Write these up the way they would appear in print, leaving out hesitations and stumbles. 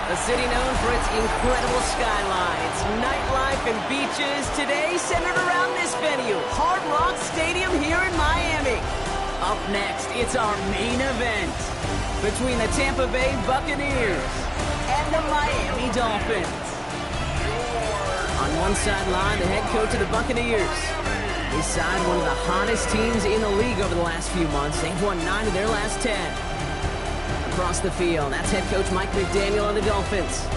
A city known for its incredible skyline, its nightlife and beaches, today centered around this venue, Hard Rock Stadium here in Miami. Up next, it's our main event between the Tampa Bay Buccaneers and the Miami Dolphins. On one sideline, the head coach of the Buccaneers. His side, one of the hottest teams in the league over the last few months. They've won 9 of their last 10. Across the field, that's head coach Mike McDaniel of the Dolphins.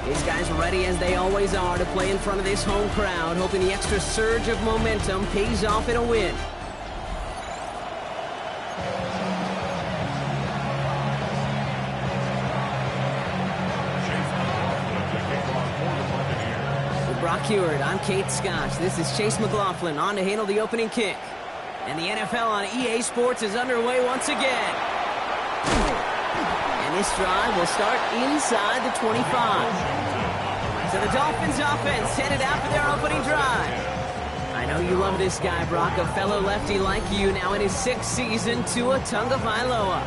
These guys are ready, as they always are, to play in front of this home crowd, hoping the extra surge of momentum pays off in a win. With Brock Heward, I'm Kate Scotch. This is Chase McLaughlin on to handle the opening kick. And the NFL on EA Sports is underway once again. This drive will start inside the 25. So the Dolphins offense headed out for their opening drive. I know you love this guy, Brock, a fellow lefty like you, now in his 6th season, Tua Tagovailoa.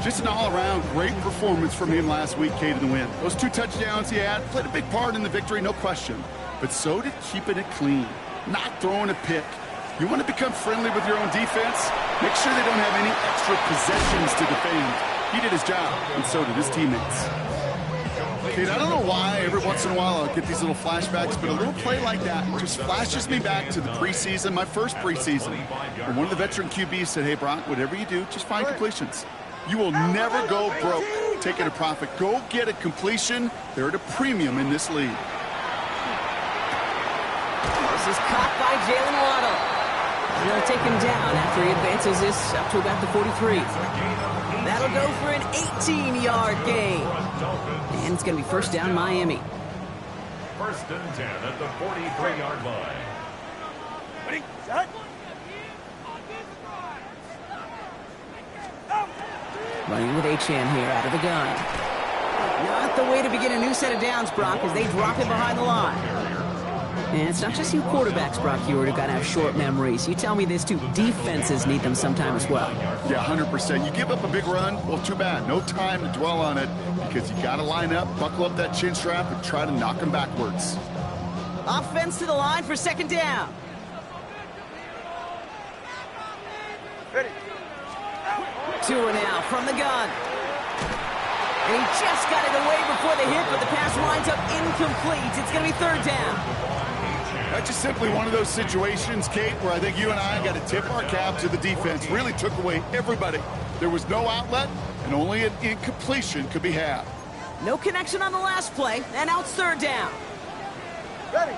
Just an all-around great performance from him last week, Kate, in the win. Those 2 touchdowns he had played a big part in the victory, no question. But so did keeping it clean, not throwing a pick. You want to become friendly with your own defense? Make sure they don't have any extra possessions to defend. He did his job, and so did his teammates. Kate, I don't know why every once in a while I'll get these little flashbacks, but a little play like that just flashes me back to the preseason, my first preseason. And one of the veteran QBs said, hey, Brock, whatever you do, just find completions. You will never go broke taking a profit. Go get a completion. They're at a premium in this league. This is caught by Jalen Waddle. They're going to take him down after he advances this up to about the 43. That'll go for an 18-yard gain. And it's going to be first down, Miami. First and 10 at the 43-yard line. Ready, set. Running with Achane here out of the gun. Not the way to begin a new set of downs, Brock, as they drop it behind the line. And it's not just you quarterbacks, Brock Heward, who got to have short memories. You tell me this, too. Defenses need them sometime as well. Yeah, 100%. You give up a big run, well, too bad. No time to dwell on it, because you got to line up, buckle up that chin strap, and try to knock them backwards. Offense to the line for second down. Ready. Tua now from the gun. And he just got it away before the hit, but the pass winds up incomplete. It's going to be third down. That's just simply one of those situations, Kate, where I think you and I got to tip our cap to the defense. Really took away everybody. There was no outlet, and only an incompletion could be had. No connection on the last play, and now it's third down. Ready.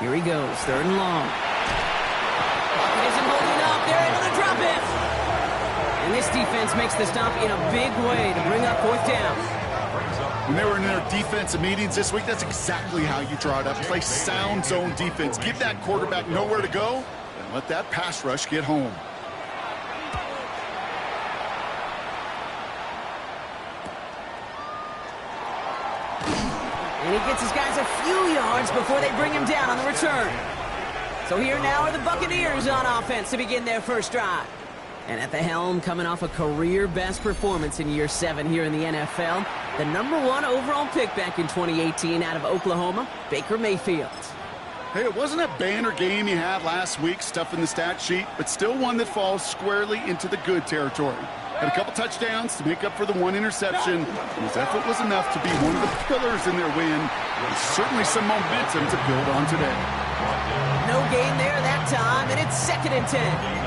Here he goes, third and long. He isn't holding up. They're able to drop it. And this defense makes the stop in a big way to bring up fourth down. When they were in their defensive meetings this week, that's exactly how you draw it up. Play sound zone defense. Give that quarterback nowhere to go, and let that pass rush get home. And he gets his guys a few yards before they bring him down on the return. So here now are the Buccaneers on offense to begin their first drive. And at the helm, coming off a career-best performance in year 7 here in the NFL, the #1 overall pick back in 2018 out of Oklahoma, Baker Mayfield. Hey, it wasn't a banner game he had last week, stuff in the stat sheet, but still one that falls squarely into the good territory. Had a couple touchdowns to make up for the 1 interception, and his effort was enough to be one of the pillars in their win, and certainly some momentum to build on today. No gain there that time, and it's 2nd and 10.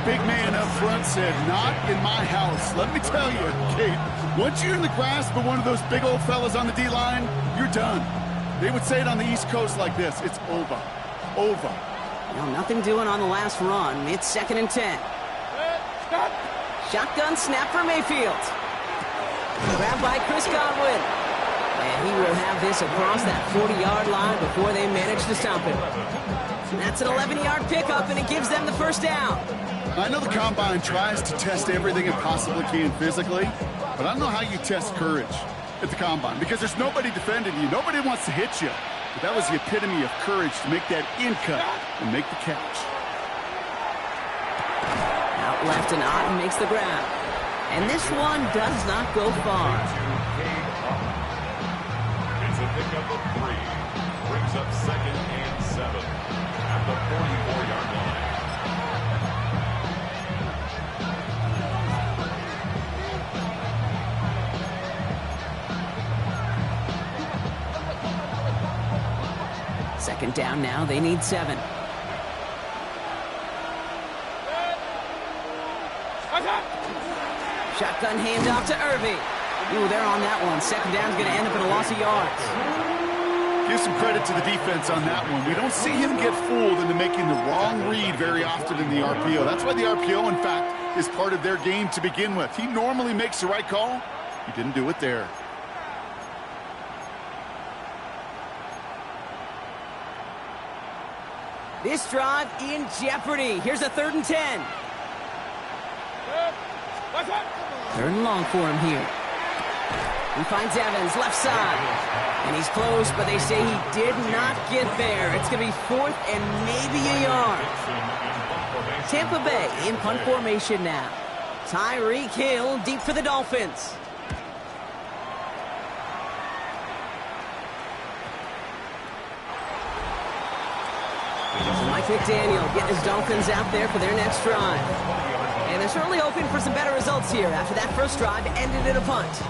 Big man up front said, not in my house. Let me tell you, Kate, once you're in the grasp of one of those big old fellas on the D-line, you're done. They would say it on the East Coast like this, it's over. Over. Well, nothing doing on the last run. It's 2nd and 10. Shotgun snap for Mayfield. Grabbed by Chris Godwin. And he will have this across that 40-yard line before they manage to stop him. That's an 11-yard pickup, and it gives them the first down. I know the Combine tries to test everything it possibly can physically, but I don't know how you test courage at the Combine, because there's nobody defending you. Nobody wants to hit you. But that was the epitome of courage to make that in cut and make the catch. Out left, and Otten makes the grab. And this one does not go far. pickup of 3. Brings up 2nd and 7 at the 44-yard line. Second down now. They need 7. Shotgun handoff to Irving. Ooh, they're on that one. Second down's going to end up in a loss of yards. Give some credit to the defense on that one. We don't see him get fooled into making the wrong read very often in the RPO. That's why the RPO, in fact, is part of their game to begin with. He normally makes the right call. He didn't do it there. This drive in jeopardy. Here's a 3rd and 10. 3rd and long for him here. He finds Evans, left side. And he's close, but they say he did not get there. It's going to be 4th and maybe a yard. Tampa Bay in punt formation now. Tyreek Hill deep for the Dolphins. Mike McDaniel getting his Dolphins out there for their next drive. And they're certainly hoping for some better results here after that first drive ended in a punt.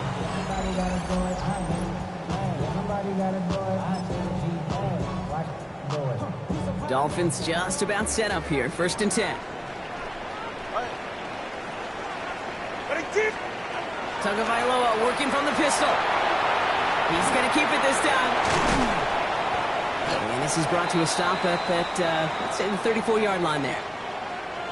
Dolphins just about set up here. 1st and 10. Tagovailoa working from the pistol. He's going to keep it this time. And this is brought to a stop at that, let's say, the 34-yard line there.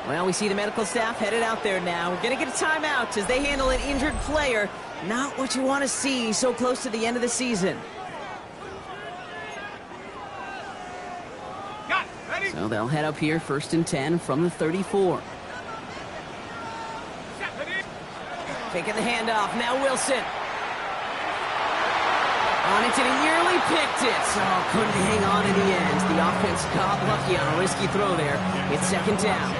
Well, we see the medical staff headed out there now. We're going to get a timeout as they handle an injured player. Not what you want to see so close to the end of the season. So they'll head up here, 1st and 10 from the 34. Taking the handoff, now Wilson. On it, and he nearly picked it. So couldn't hang on in the end. The offense got lucky on a risky throw there. It's 2nd down.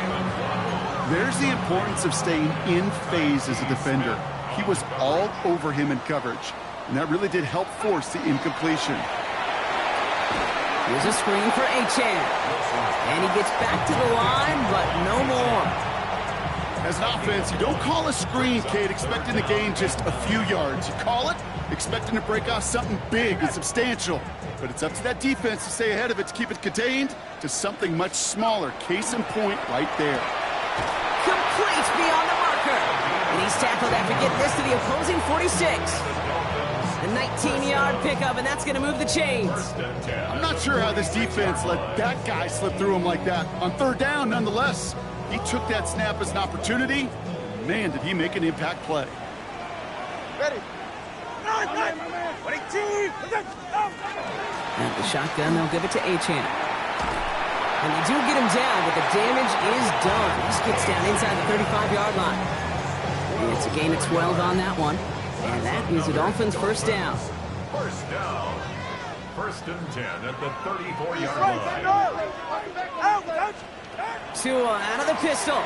There's the importance of staying in phase as a defender. He was all over him in coverage, and that really did help force the incompletion. Here's a screen for Achane. And he gets back to the line, but no more. As an offense, you don't call a screen, Kate, expecting to gain just a few yards. You call it expecting to break off something big and substantial. But it's up to that defense to stay ahead of it, to keep it contained to something much smaller. Case in point right there. Complete beyond the marker. And he's tackled after getting this to the opposing 46. A 19-yard pickup, and that's going to move the chains. I'm not sure how this defense let that guy slip through him like that. On 3rd down, nonetheless, he took that snap as an opportunity. Man, did he make an impact play. Ready. At the shotgun, they'll give it to Achane. And they do get him down, but the damage is done. He gets down inside the 35-yard line. And it's a gain of 12 on that one. And that is the Dolphins' 1st down. 1st down. 1st and 10 at the 34-yard line. Tua out of the pistol.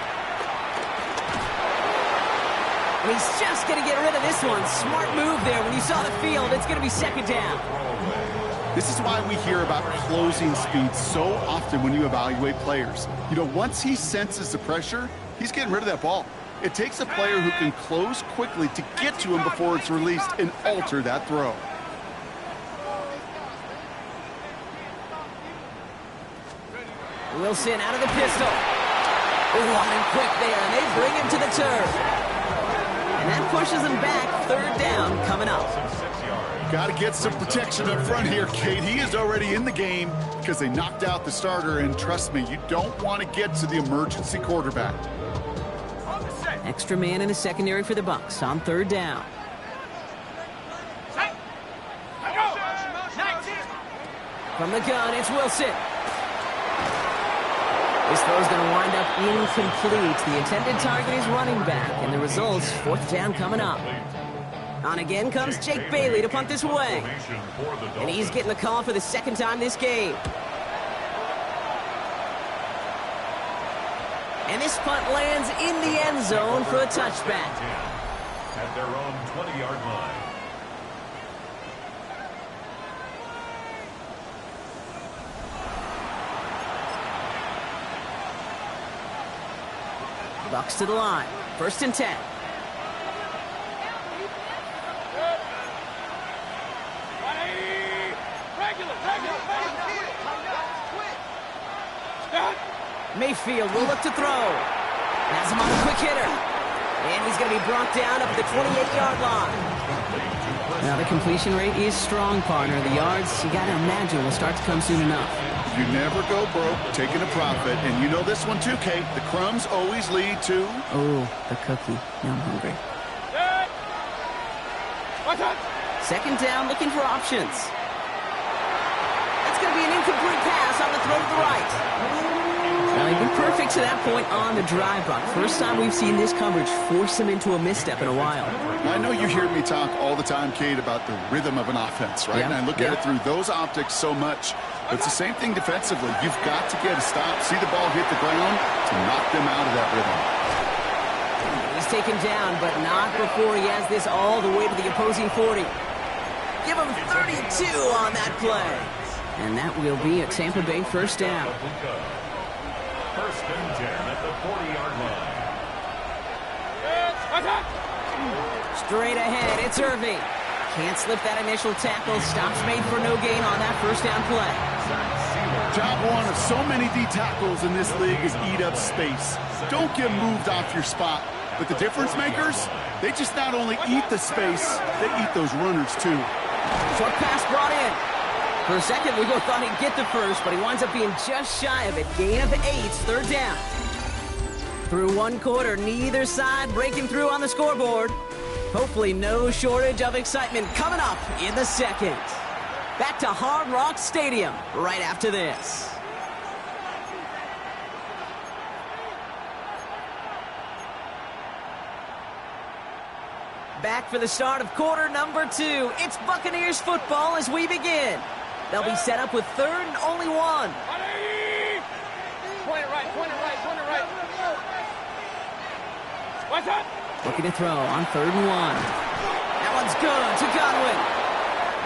And he's just going to get rid of this one. Smart move there. When you saw the field, it's going to be 2nd down. This is why we hear about closing speed so often when you evaluate players. You know, once he senses the pressure, he's getting rid of that ball. It takes a player who can close quickly to get to him before it's released and alter that throw. Wilson out of the pistol. Ooh, and quick there, and they bring him to the turf. And that pushes him back. 3rd down coming up. Got to get some protection up front here, Kate. He is already in the game because they knocked out the starter, and trust me, you don't want to get to the emergency quarterback. Extra man in the secondary for the Bucs on 3rd down. From the gun, it's Wilson. This throw's going to wind up incomplete. The intended target is running back, and the result's 4th down coming up. On again comes Jake Bailey to punt this away. And he's getting the call for the 2nd time this game. And this punt lands in the end zone for a touchback. At their own 20-yard line. Bucks to the line. 1st and 10. Mayfield will look to throw. Has him on a quick hitter. And he's going to be brought down up at the 28-yard line. Now, the completion rate is strong, partner. The yards, you got to imagine, will start to come soon enough. You never go broke taking a profit. And you know this one too, Kate. The crumbs always lead to... Oh, the cookie. Now I'm hungry. 2nd down, looking for options. That's going to be an incomplete pass on the throw to the right. Well, he'd been perfect to that point on the drive, Buck. First time we've seen this coverage force him into a misstep in a while. I know you hear me talk all the time, Kate, about the rhythm of an offense, right? And I look at it through those optics so much. But it's the same thing defensively. You've got to get a stop, see the ball hit the ground to knock them out of that rhythm. He's taken down, but not before he has this all the way to the opposing 40. Give him 32 on that play. And that will be a Tampa Bay 1st down. 1st and 10 at the 40-yard line. Straight ahead, it's Irving. Can't slip that initial tackle. Stops made for no gain on that 1st down play. Job one of so many D tackles in this league is eat up space. Don't get moved off your spot. But the difference makers, they just not only eat the space, they eat those runners too. Short pass brought in. For a second, we both thought he'd get the first, but he winds up being just shy of it. Gain of 8, 3rd down. Through 1 quarter, neither side breaking through on the scoreboard. Hopefully no shortage of excitement coming up in the 2nd. Back to Hard Rock Stadium right after this. Back for the start of quarter number 2. It's Buccaneers football as we begin. They'll be set up with 3rd and only 1. Point it right. What's up? Looking to throw on 3rd and 1. That one's good to Godwin.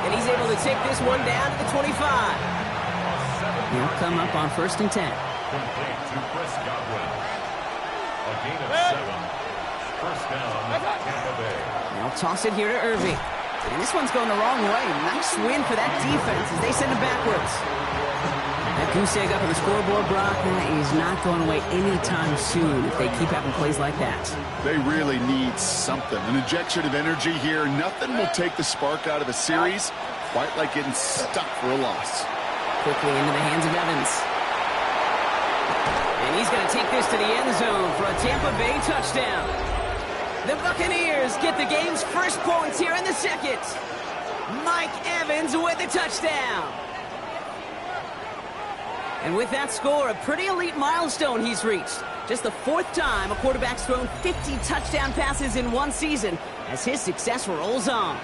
And he's able to take this one down to the 25. He'll come up on 1st and 10. Complete to Chris Godwin. A gain of 7. 1st down, Tampa Bay. They'll toss it here to Irving. And this one's going the wrong way. Nice win for that defense as they send it backwards. That goose egg up on the scoreboard, Brock, that is not going away anytime soon if they keep having plays like that. They really need something. An injection of energy here. Nothing will take the spark out of a series quite like getting stuck for a loss. Quickly into the hands of Evans. And he's going to take this to the end zone for a Tampa Bay touchdown. The Buccaneers get the game's first points here in the 2nd. Mike Evans with the touchdown. And with that score, a pretty elite milestone he's reached. Just the 4th time a quarterback's thrown 50 touchdown passes in one season as his success rolls on.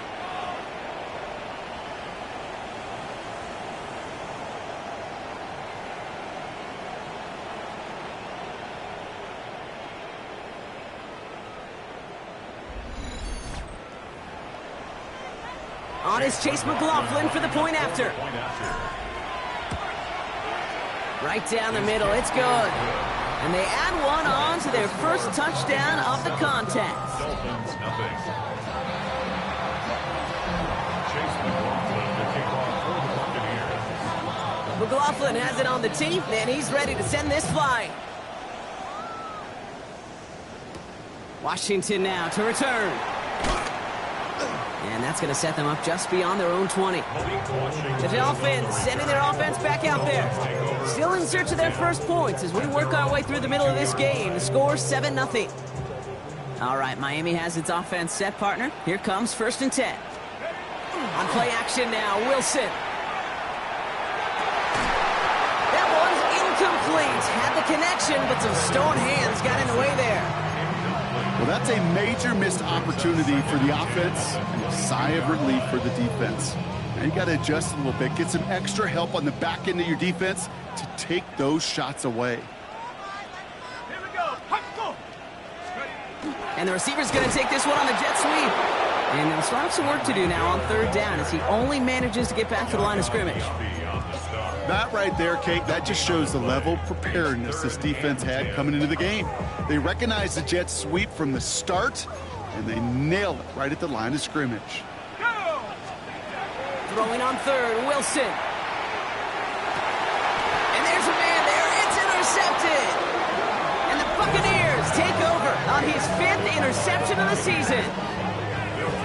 On is Chase McLaughlin for the point after. Right down the middle, it's good. And they add one on to their first touchdown of the contest. Dolphins, nothing. Chase McLaughlin to kick off for the Buccaneers. McLaughlin has it on the tee, and he's ready to send this flying. Washington now to return. And that's going to set them up just beyond their own 20. The Dolphins sending their offense back out there. Still in search of their first points as we work our way through the middle of this game. The score 7-0. All right, Miami has its offense set, partner. Here comes 1st and 10. On play action now, Wilson. That one's incomplete. Had the connection, but some stone hands got in the way there. Well, that's a major missed opportunity for the offense and a sigh of relief for the defense. Now you got to adjust a little bit, get some extra help on the back end of your defense to take those shots away. Here we go. Go. And the receiver's going to take this one on the jet sweep. And they'll still have some work to do now on 3rd down as he only manages to get back to the line of scrimmage. On the start. That right there, Kate, that just shows the level of preparedness this defense had coming into the game. They recognized the Jets' sweep from the start, and they nailed it right at the line of scrimmage. Throwing on third, Wilson. And there's a man there. It's intercepted. And the Buccaneers take over on his 5th interception of the season.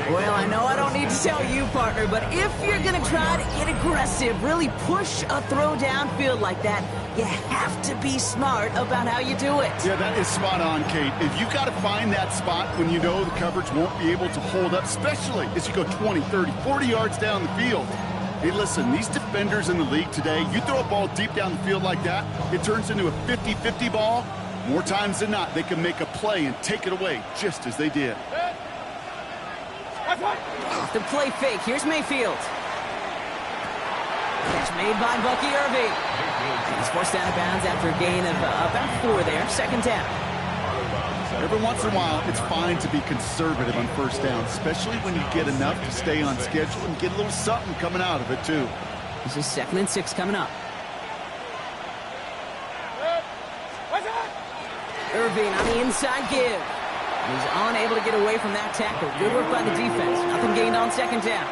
Well, I know I don't need to tell you, partner, but if you're going to try to get aggressive, really push a throw downfield like that, you have to be smart about how you do it. Yeah, that is spot on, Kate. If you've got to find that spot when you know the coverage won't be able to hold up, especially as you go 20, 30, 40 yards down the field. Hey, listen, these defenders in the league today, you throw a ball deep down the field like that, it turns into a 50-50 ball. More times than not, they can make a play and take it away just as they did. Off the play fake, here's Mayfield. Catch made by Bucky Irving. He's forced out of bounds after a gain of about 4 there, 2nd down. Every once in a while, it's fine to be conservative on 1st down, especially when you get enough to stay on schedule and get a little something coming out of it, too. This is 2nd and 6 coming up. Irving on the inside give. He's unable to get away from that tackle. Good work by the defense. Nothing gained on 2nd down.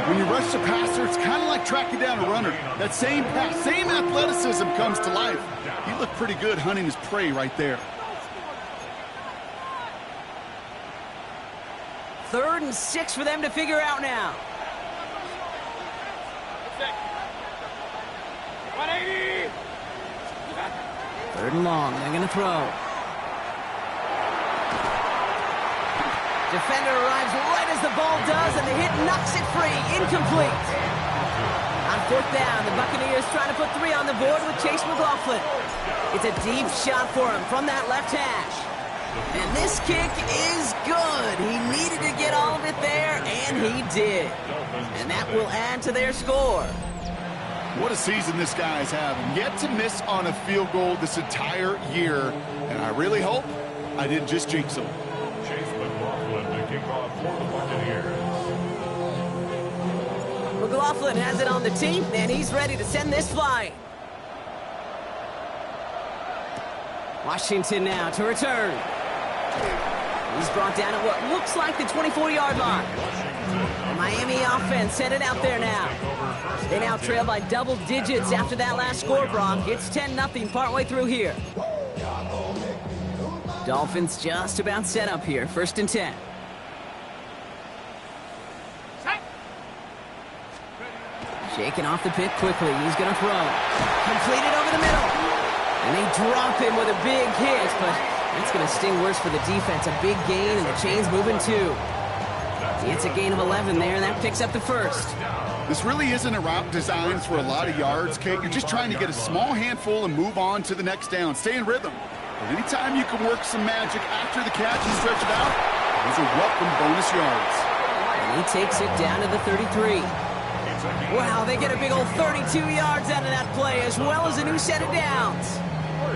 When you rush the passer, it's kind of like tracking down a runner. That same pass, same athleticism comes to life. He looked pretty good hunting his prey right there. 3rd and 6 for them to figure out now. 180. 3rd and long. They're going to throw. Defender arrives right as the ball does, and the hit knocks it free. Incomplete. On 4th down, the Buccaneers trying to put 3 on the board with Chase McLaughlin. It's a deep shot for him from that left hash. And this kick is good. He needed to get all of it there, and he did. And that will add to their score. What a season this guy is having. Yet to miss on a field goal this entire year. And I really hope I didn't just jinx him. Chase McLaughlin to kick off for the Buccaneers. McLaughlin has it on the team, and he's ready to send this flying. Washington now to return. He's brought down at what looks like the 24-yard line. The Miami offense headed out there now. They now trail by double digits after that last score, Brock. It's 10-0 partway through here. Dolphins just about set up here. 1st and 10. Shaking off the pit quickly. He's going to throw. Completed over the middle. And they drop him with a big hit, but that's going to sting worse for the defense. A big gain, and the chain's moving too. It's a gain of 11 there, and that picks up the 1st. This really isn't a route designed for a lot of yards, Kate. You're just trying to get a small handful and move on to the next down. Stay in rhythm. But anytime you can work some magic after the catch and stretch it out, those are welcome bonus yards. And he takes it down to the 33. Wow, they get a big old 32 yards out of that play, as well as a new set of downs.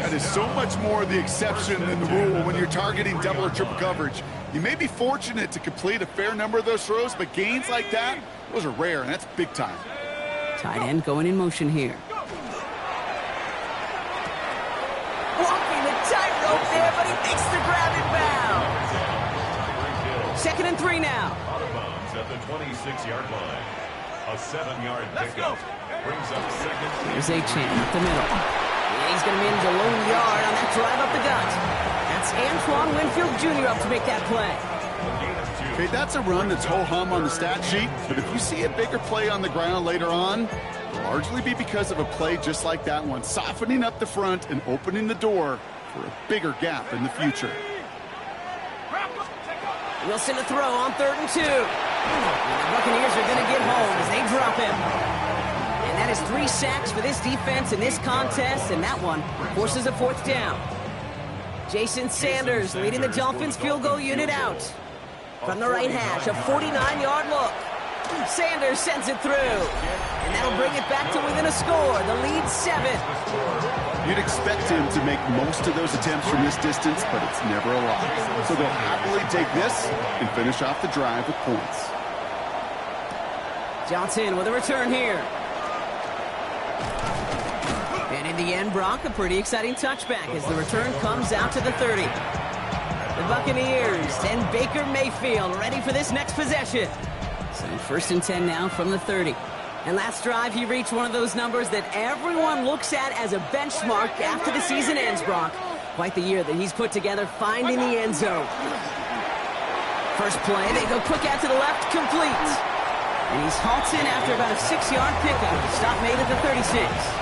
That is so much more the exception than the rule when you're targeting double or triple coverage. You may be fortunate to complete a fair number of those throws, but gains like that, those are rare, and that's big time. Tight end going in motion here. Walking the tightrope there, but he makes the grab in bounds. 2nd and 3 now. Out of bounds at the 26-yard line. A 7-yard pickup brings up 2nd. Here's A-Chain up the middle. Yeah, he's going to manage a lone yard on that drive up the gut. That's Antoine Winfield Jr. up to make that play. Okay, that's a run that's ho-hum on the stat sheet, but if you see a bigger play on the ground later on, it'll largely be because of a play just like that one, softening up the front and opening the door for a bigger gap in the future. Wilson to throw on 3rd and 2. And the Buccaneers are going to get home as they drop him. And that is 3 sacks for this defense in this contest, and that one forces a 4th down. Jason Sanders leading the Dolphins field goal unit out. From the right hash, a 49-yard look. Sanders sends it through. And that'll bring it back to within a score. The lead 7. You'd expect him to make most of those attempts from this distance, but it's never a lot. So they'll happily take this and finish off the drive with points. Johnson with a return here. In the end, Brock, a pretty exciting touchback as the return comes out to the 30. The Buccaneers and Baker Mayfield ready for this next possession. So 1st and 10 now from the 30. And last drive, he reached one of those numbers that everyone looks at as a benchmark after the season ends, Brock. Quite the year that he's put together finding the end zone. First play, they go quick out to the left, complete. And he's halted after about a 6-yard pickup. Stop made at the 36.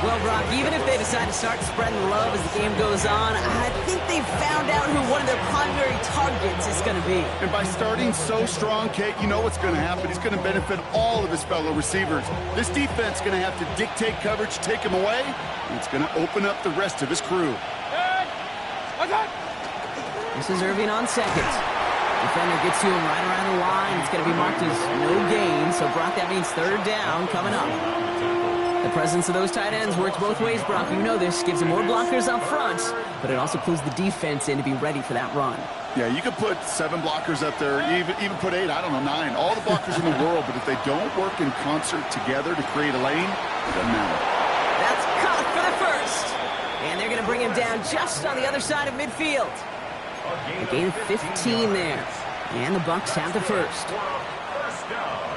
Well, Brock, even if they decide to start spreading love as the game goes on, I think they've found out who one of their primary targets is going to be. And by starting so strong, Kate, you know what's going to happen. He's going to benefit all of his fellow receivers. This defense is going to have to dictate coverage, take him away, and it's going to open up the rest of his crew. This is Irving on second. Defender gets to him right around the line. It's going to be marked as no gain, so Brock, that means 3rd down coming up. The presence of those tight ends works both ways, Brock. You know this. Gives them more blockers up front, but it also pulls the defense in to be ready for that run. Yeah, you could put 7 blockers up there, even put 8, I don't know, 9. All the blockers in the world, but if they don't work in concert together to create a lane, it doesn't matter. That's caught for the first. And they're going to bring him down just on the other side of midfield. A gain of 15 there. And the Bucs have the first. First down.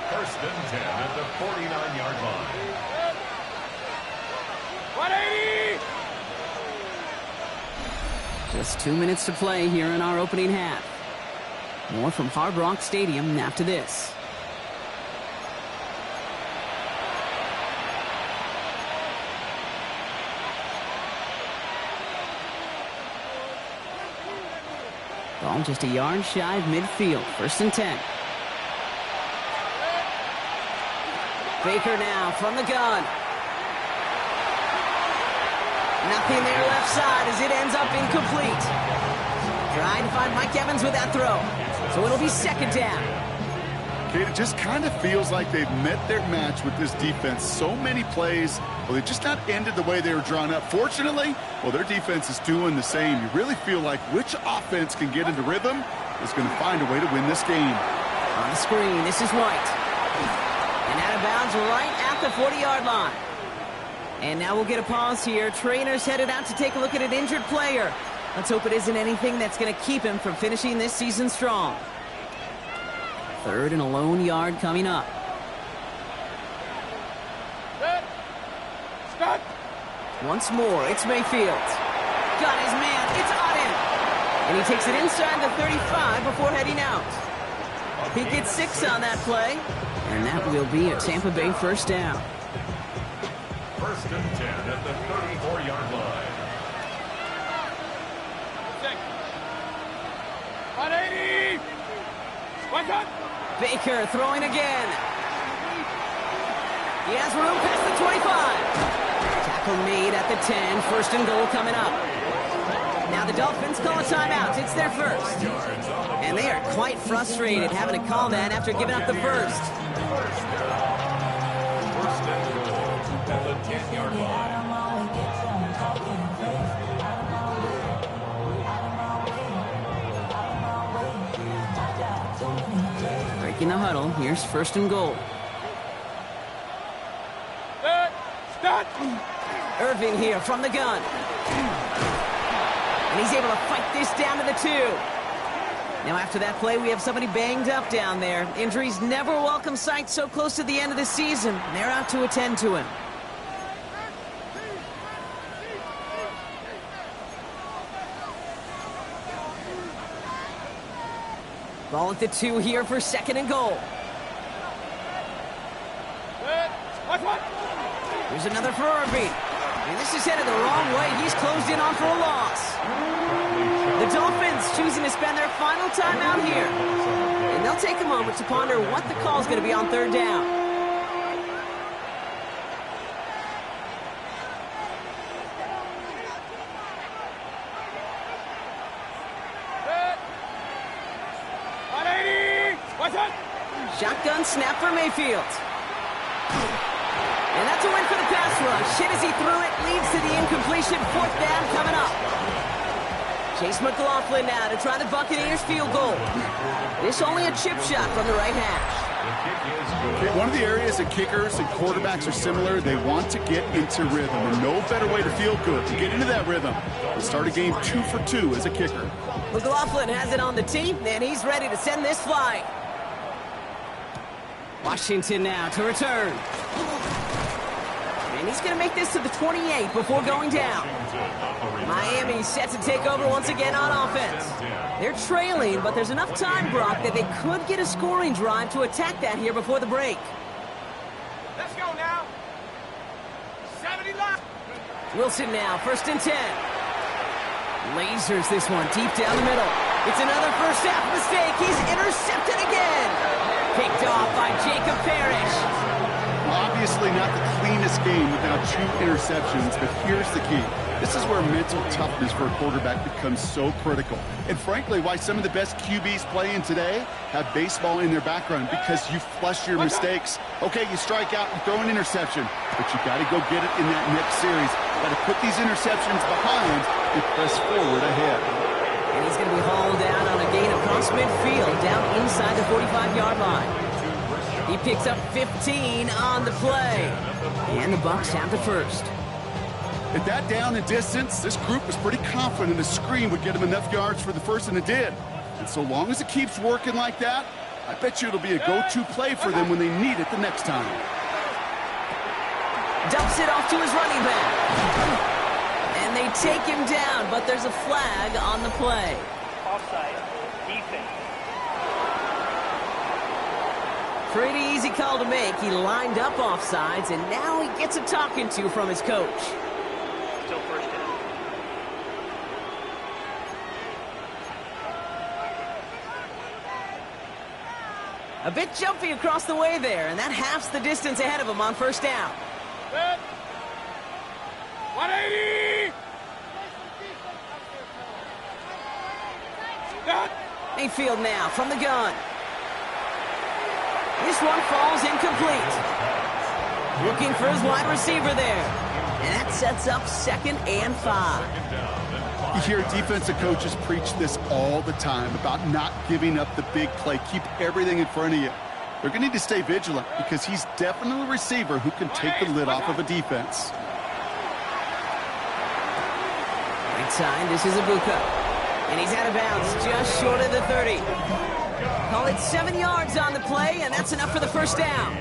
1st and 10 at the 49-yard line. 180! Just 2 minutes to play here in our opening half. More from Hard Rock Stadium after this. Ball just a yard shy of midfield. 1st and 10. Baker now from the gun. Nothing there left side as it ends up incomplete. Trying to find Mike Evans with that throw. So it'll be 2nd down. Kate, it just kind of feels like they've met their match with this defense. So many plays, well, they just not ended the way they were drawn up. Fortunately, well, their defense is doing the same. You really feel like which offense can get into rhythm is going to find a way to win this game. On the screen, this is White. And out of bounds right at the 40-yard line. And now we'll get a pause here. Trainers headed out to take a look at an injured player. Let's hope it isn't anything that's going to keep him from finishing this season strong. 3rd and a lone yard coming up. Stop! Once more, it's Mayfield. Got his man, it's Auden. And he takes it inside the 35 before heading out. He gets 6 on that play. And that will be a Tampa Bay 1st down. 1st and 10 at the 34-yard line. 180! What's up? Baker throwing again. He has room past the 25. Tackle made at the 10. 1st and goal coming up. Now the Dolphins call a timeout. It's their first. And they are quite frustrated having to call that after giving up the first. 1st and goal at the 10-yard line. Breaking the huddle. Here's 1st and goal. Start! Irving here from the gun. And he's able to fight this down to the 2. Now after that play, we have somebody banged up down there. Injuries never a welcome sight so close to the end of the season. They're out to attend to him. Ball at the 2 here for 2nd and goal. What? Here's another for Irving. And this is headed the wrong way. He's closed in on for a loss. The Dolphins choosing to spend their final time out here. And they'll take a moment to ponder what the call is going to be on 3rd down. Shotgun snap for Mayfield. And that's a win for the pass rush. Hit as he threw it, leads to the incompletion. 4th down coming up. Chase McLaughlin now to try the Buccaneers field goal. This only a chip shot from the right hash. Okay, one of the areas that kickers and quarterbacks are similar, they want to get into rhythm. And no better way to feel good to get into that rhythm than start a game 2 for 2 as a kicker. McLaughlin has it on the tee, and he's ready to send this flying. Washington now to return. And he's going to make this to the 28 before going down. Miami set to take over once again on offense. They're trailing, but there's enough time, Brock, that they could get a scoring drive to attack that here before the break. Let's go now. 70 left. Wilson now, 1st and 10. Lasers this one deep down the middle. It's another first half mistake. He's intercepted again. Picked off by Jacob Parrish. Obviously not the cleanest game without 2 interceptions, but here's the key. This is where mental toughness for a quarterback becomes so critical. And frankly, why some of the best QBs playing today have baseball in their background, because you flush your mistakes. Okay, you strike out and throw an interception, but you got to go get it in that next series. Got to put these interceptions behind and press forward ahead. And he's going to be hauled down on a gain across midfield, down inside the 45-yard line. He picks up 15 on the play. And the Bucs have the first. At that down and distance, this group was pretty confident a screen would get him enough yards for the first, and it did. And so long as it keeps working like that, I bet you it'll be a go-to play for them when they need it the next time. Dumps it off to his running back. And they take him down, but there's a flag on the play. Offside. Defense. Pretty easy call to make. He lined up offsides, and now he gets a talking to from his coach. Still first down. A bit jumpy across the way there, and that halves the distance ahead of him on first down. Set. 180. Set. Mayfield now from the gun. This one falls incomplete. Looking for his wide receiver there. And that sets up 2nd and 5. You hear defensive coaches preach this all the time about not giving up the big play. Keep everything in front of you. They're going to need to stay vigilant because he's definitely a receiver who can take the lid off of a defense. Right side, this is Ibuka. And he's out of bounds just short of the 30. Call it 7 yards on the play, and that's enough for the first down.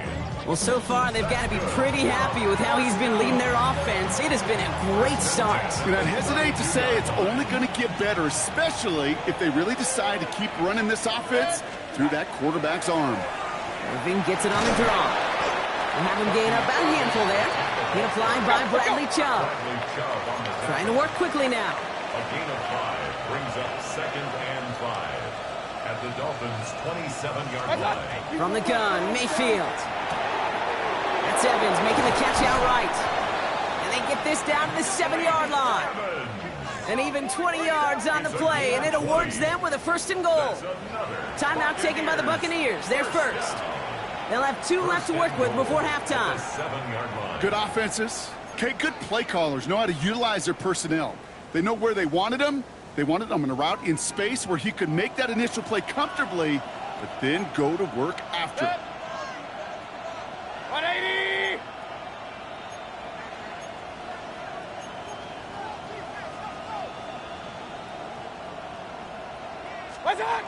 Well, so far, they've got to be pretty happy with how he's been leading their offense. It has been a great start. And I'd hesitate to say it's only going to get better, especially if they really decide to keep running this offense through that quarterback's arm. Irving gets it on the draw. We'll have him gain up about a handful there. Hit applied by Bradley Chubb. Trying to work quickly now. A gain of 5 brings up 2nd and 5 at the Dolphins' 27-yard line. From the gun, Mayfield. That's Evans making the catch outright. And they get this down to the 7-yard line. And even 20 yards on the play, and it awards them with a 1st and goal. Timeout taken by the Buccaneers. They're first. They'll have 2 left to work with before halftime. Good offenses. Okay, good play callers know how to utilize their personnel. They know where they wanted them. They wanted him in a route in space where he could make that initial play comfortably, but then go to work after. 180. What's that?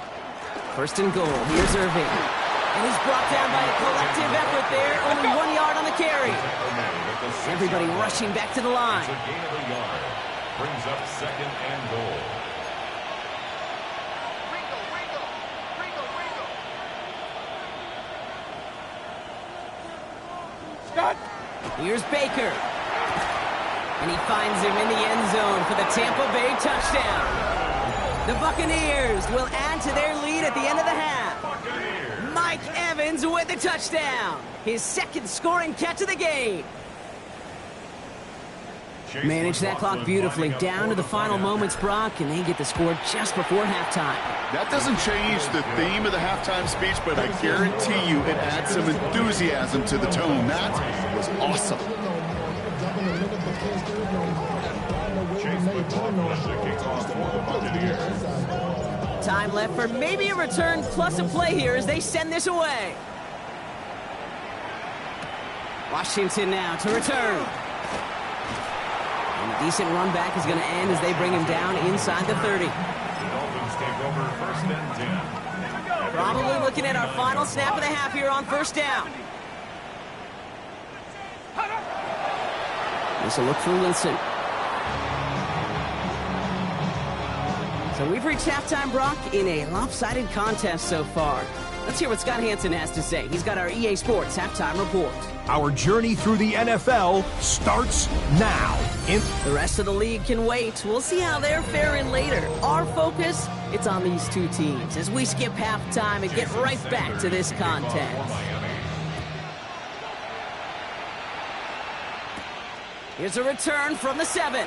1st and goal. Here's Irving. And he's brought down by a collective effort there. Only 1 yard on the carry. Everybody rushing back to the line. It's a gain of a yard. Brings up 2nd and goal. Start. Here's Baker. And he finds him in the end zone for the Tampa Bay touchdown. The Buccaneers will add to their lead at the end of the half. Mike Evans with the touchdown. His 2nd scoring catch of the game. Manage that clock beautifully down to the final moments, Brock, and they get the score just before halftime. That doesn't change the theme of the halftime speech, but I guarantee you it adds some enthusiasm to the tone. That was awesome. was the kickoff for the Buccaneers. Time left for maybe a return plus a play here as they send this away. Washington now to return. And a decent run back is going to end as they bring him down inside the 30. The Dolphins take over 1st and 10. Probably looking at our final snap of the half here on 1st down. This will look for Wilson. So we've reached halftime, Brock, in a lopsided contest so far. Let's hear what Scott Hansen has to say. He's got our EA Sports halftime report. Our journey through the NFL starts now. The rest of the league can wait. We'll see how they're faring later. Our focus, it's on these two teams as we skip halftime and get right back to this contest. Here's a return from the 7.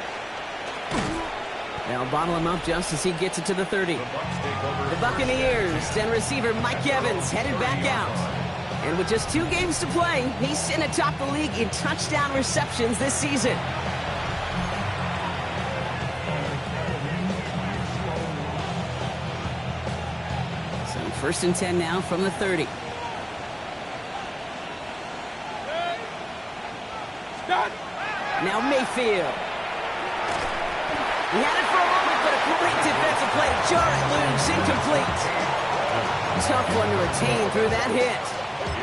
They'll bottle him up just as he gets it to the 30. The Buccaneers and receiver Mike Evans headed back out. And with just 2 games to play, he's sitting atop the league in touchdown receptions this season. So 1st and 10 now from the 30. Now Mayfield. He had it for a moment, but a great defensive play. Jar it loose, incomplete. Tough one to retain through that hit.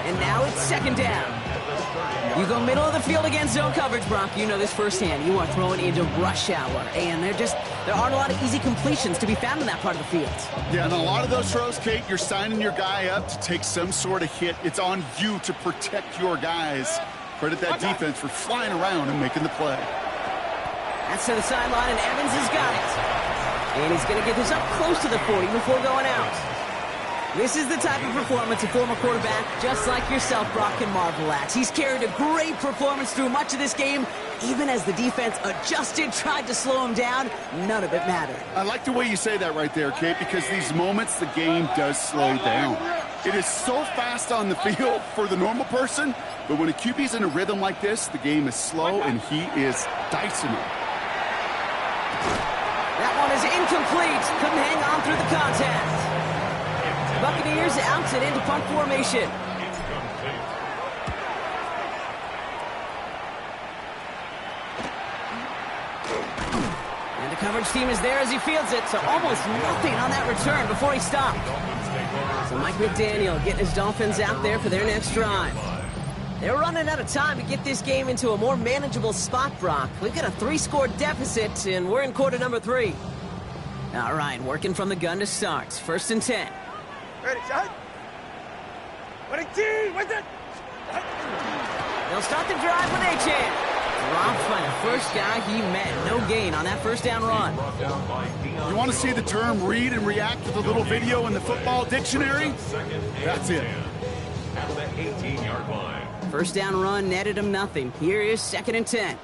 And now it's 2nd down. You go middle of the field against zone coverage, Brock. You know this firsthand. You are throwing into rush hour. And there aren't a lot of easy completions to be found in that part of the field. Yeah, and a lot of those throws, Kate, you're signing your guy up to take some sort of hit. It's on you to protect your guys. Credit that defense for flying around and making the play. That's to the sideline, and Evans has got it. And he's going to get this up close to the 40 before going out. This is the type of performance a former quarterback, just like yourself, Brock, can marvel at. He's carried a great performance through much of this game. Even as the defense adjusted, tried to slow him down, none of it mattered. I like the way you say that right there, Kate, because these moments, the game does slow down. It is so fast on the field for the normal person, but when a QB's in a rhythm like this, the game is slow, and he is dicing it. That one is incomplete. Couldn't hang on through the contact. Buccaneers out and into punt formation. And the coverage team is there as he fields it, so almost nothing on that return before he stopped. So Mike McDaniel getting his Dolphins out there for their next drive. They're running out of time to get this game into a more manageable spot, Brock. We've got a 3-score deficit, and we're in quarter number 3. All right, working from the gun to start. 1st and 10. Ready, shot. What a team, with it. They'll start the drive with A-Chan. Dropped by the first guy he met. No gain on that 1st down run. You want to see the term read and react to the little video in the football dictionary? That's it. At the 18-yard line. 1st down run netted him nothing. Here is 2nd and 10.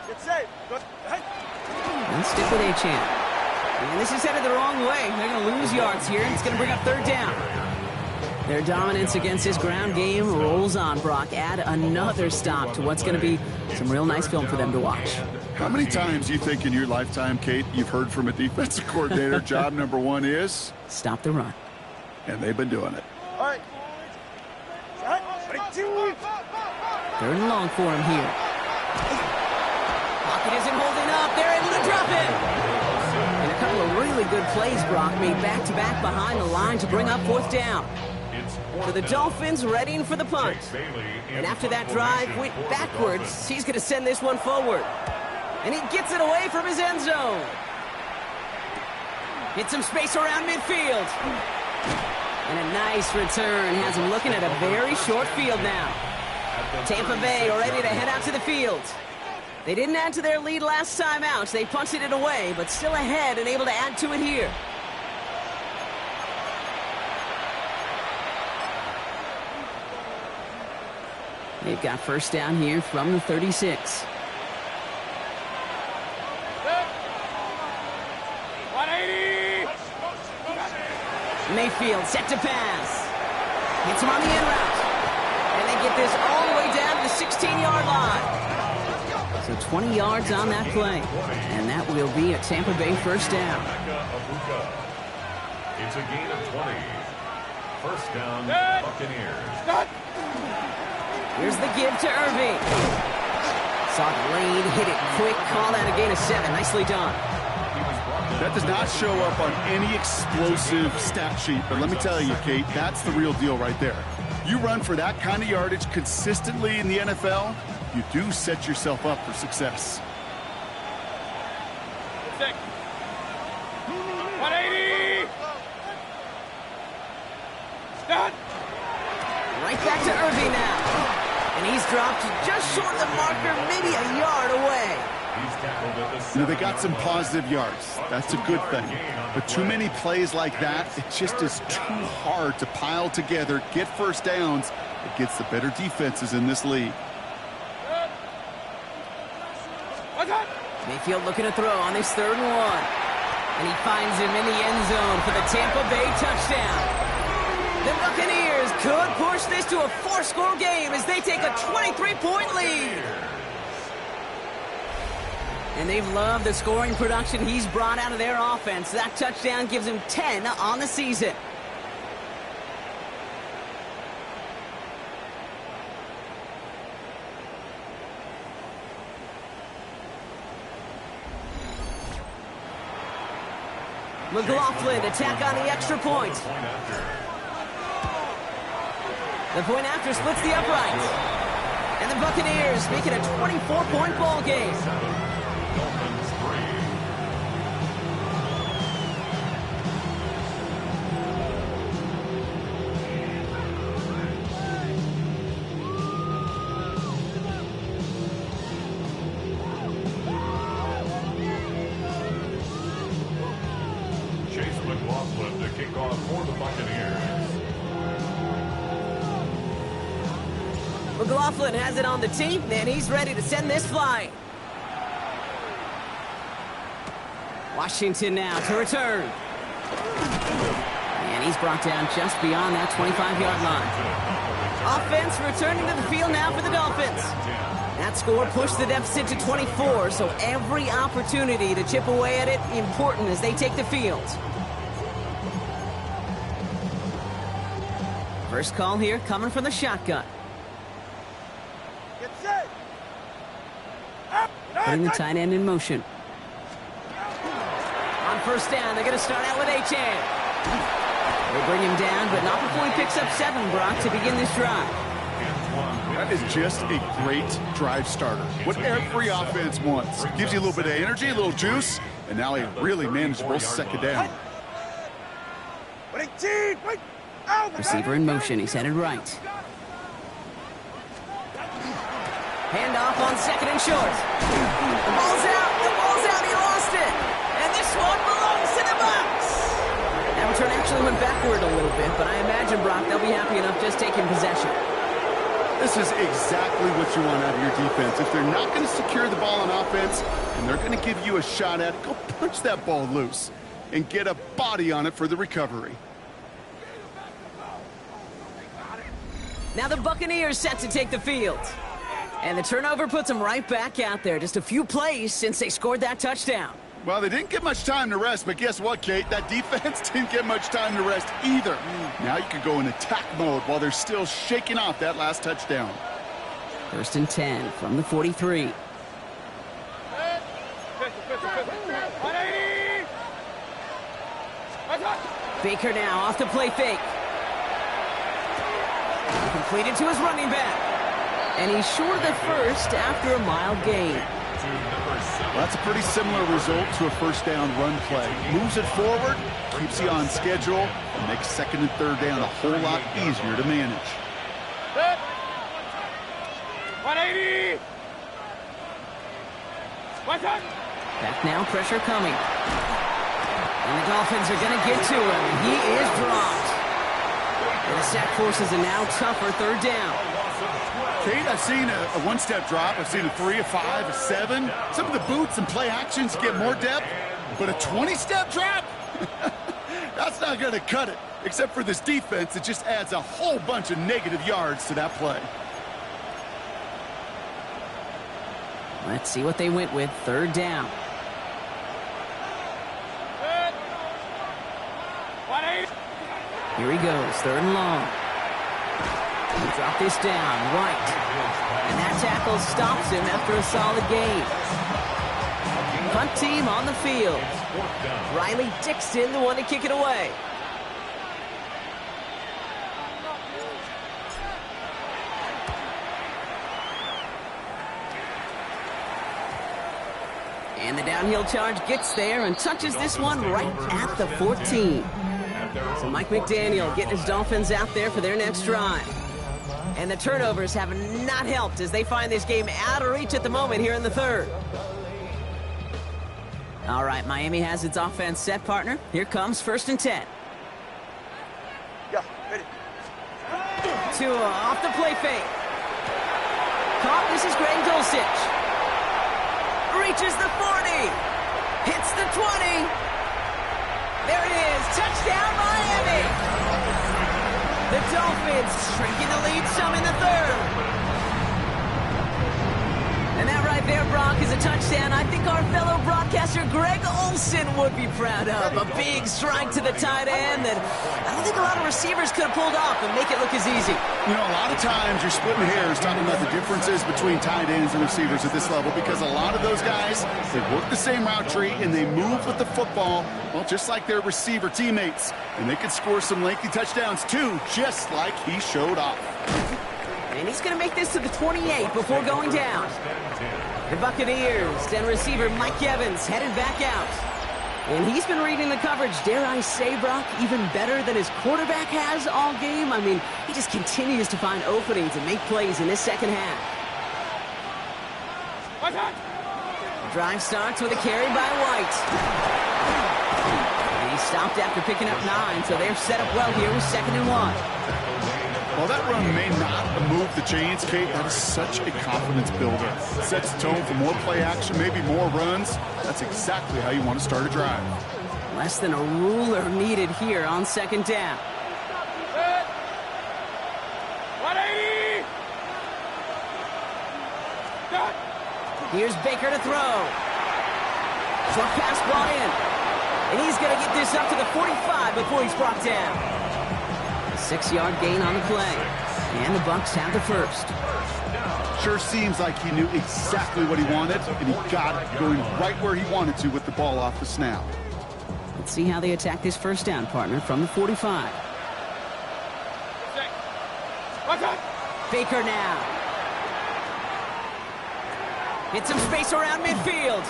Get safe. Let's stick with A-Chan. And this is headed the wrong way. They're going to lose yards here. It's going to bring up 3rd down. Their dominance against his ground game rolls on, Brock. Add another stop to what's going to be some real nice film for them to watch. How many times do you think in your lifetime, Kate, you've heard from a defensive coordinator, job number 1 is? Stop the run. And they've been doing it. All right. Shot. Ready, 3rd and long for him here. Pocket isn't holding up. They're able to drop it. And a couple of really good plays, Brock, made back-to-back behind the line to bring up 4th down. So the Dolphins readying for the punt. And after that drive went backwards, he's going to send this one forward. And he gets it away from his end zone. Get some space around midfield. And a nice return has him looking at a very short field now. Tampa Bay ready to head out to the field. They didn't add to their lead last time out. They punted it away, but still ahead and able to add to it here. They've got 1st down here from the 36. 180. Mayfield set to pass. Hits him on the end route. And they get this all the way down to the 16-yard line. So 20 yards on that play. And that will be a Tampa Bay first down. It's a gain of 20. First down, Buccaneers. Here's the give to Irving. Saw the lane, hit it quick, call that a gain of 7. Nicely done. That does not show up on any explosive stat sheet, but let me tell you, Kate, that's the real deal right there. You run for that kind of yardage consistently in the NFL, you do set yourself up for success. 180! Start! Right back to Irving now. And he's dropped just short of the marker, maybe a yard away. They got some positive yards. That's a good thing. But too many plays like that, it just is too hard to pile together, get first downs against the better defenses in this league. Mayfield looking to throw on this 3rd and 1. And he finds him in the end zone for the Tampa Bay touchdown. The Buccaneers could push this to a 4-score game as they take a 23-point lead. And they've loved the scoring production he's brought out of their offense. That touchdown gives him 10 on the season. McLaughlin attack on the extra point. The point after splits the uprights. And the Buccaneers make it a 24-point ball game. Dolphins 3. Chase McLaughlin to kick off for the Buccaneers. McLaughlin has it on the tee, and he's ready to send this flying. Washington now to return. And he's brought down just beyond that 25-yard line. Offense returning to the field now for the Dolphins. That score pushed the deficit to 24, so every opportunity to chip away at it important as they take the field. First call here coming from the shotgun. Get set! Up! Putting the tight end in motion. On first down, they're going to start out with Achane. They bring him down, but not before he picks up 7, Brock, to begin this drive. That is just a great drive starter. What every offense wants. Gives you a little bit of energy, a little juice, and now a really manageable second down. Receiver in motion. He's headed right. Handoff on 2nd and short. The ball's out. The ball's out. He lost it. And this one belongs to the Bucs. That return actually went backward a little bit, but I imagine, Brock, they'll be happy enough just taking possession. This is exactly what you want out of your defense. If they're not going to secure the ball on offense and they're going to give you a shot at it, go punch that ball loose and get a body on it for the recovery. Now the Buccaneers set to take the field. And the turnover puts them right back out there. Just a few plays since they scored that touchdown. Well, they didn't get much time to rest, but guess what, Kate? That defense didn't get much time to rest either. Now you could go in attack mode while they're still shaking off that last touchdown. 1st and 10 from the 43. 180! Baker now off the play fake. Completed to his running back. And he's short of the first after a mild gain. Well, that's a pretty similar result to a first down run play. Moves it forward, keeps you on schedule, and makes 2nd and 3rd down a whole lot easier to manage. 180! Back now, pressure coming. And the Dolphins are going to get to him. He is dropped. And the sack forces a now tougher 3rd down. Kate, I've seen a one-step drop. I've seen a 3, a 5, a 7. Some of the boots and play actions get more depth, but a 20-step drop? That's not going to cut it. Except for this defense, it just adds a whole bunch of negative yards to that play. Let's see what they went with. Third down. Here he goes, third and long. He dropped this down, right. And that tackle stops him after a solid gain. Punt team on the field. Riley Dixon, the one to kick it away. And the downhill charge gets there and touches this one right at the 14. So Mike McDaniel getting his Dolphins out there for their next drive. And the turnovers have not helped as they find this game out of reach at the moment here in the third. All right, Miami has its offense set, partner. Here comes 1st and 10. Yeah, ready. Tua off the play fake. Caught, this is Greg Dulcich. Reaches the 40. Hits the 20. There it is. Touchdown, Miami. The Dolphins shrinking the lead some in the third. And that right there, Brock, is a touchdown I think our fellow broadcaster Greg Olsen would be proud of. A big strike to the tight end that I don't think a lot of receivers could have pulled off and make it look as easy. You know, a lot of times you're splitting hairs talking about the differences between tight ends and receivers at this level because a lot of those guys, they work the same route tree and they move with the football, well, just like their receiver teammates. And they can score some lengthy touchdowns too, just like he showed off. And he's going to make this to the 28 before going down. The Buccaneers and receiver Mike Evans headed back out. And he's been reading the coverage, dare I say, Brock, even better than his quarterback has all game. I mean, he just continues to find openings and make plays in this second half. The drive starts with a carry by White. And he stopped after picking up 9, so they're set up well here with 2nd and 1. While that run may not move the chains, Kate, that is such a confidence builder. Sets the tone for more play action, maybe more runs. That's exactly how you want to start a drive. Less than a ruler needed here on 2nd down. 180! Here's Baker to throw. Short pass brought in. And he's going to get this up to the 45 before he's brought down. 6-yard gain on the play. And the Bucs have the first. Sure seems like he knew exactly what he wanted, and he got it going right where he wanted to with the ball off the snap. Let's see how they attack this first down, partner, from the 45. Baker now. Hits some space around midfield.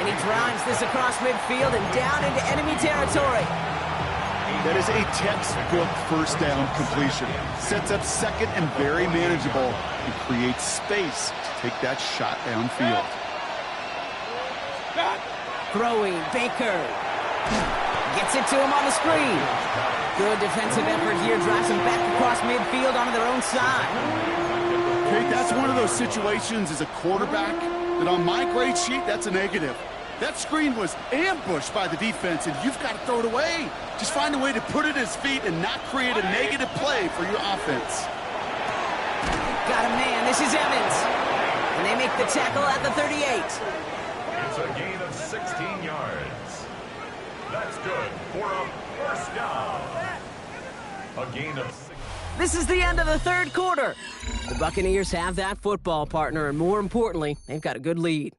And he drives this across midfield and down into enemy territory. That is a textbook first down completion. Sets up 2nd and very manageable and creates space to take that shot downfield. Throwing, Baker. Gets it to him on the screen. Good defensive effort here. Drives him back across midfield onto their own side. Okay, that's one of those situations as a quarterback that on my grade sheet, that's a negative. That screen was ambushed by the defense, and you've got to throw it away. Just find a way to put it at his feet and not create a negative play for your offense. Got a man. This is Evans. And they make the tackle at the 38. It's a gain of 16 yards. That's good for a first down. A gain of 6. This is the end of the third quarter. The Buccaneers have that football, partner, and more importantly, they've got a good lead.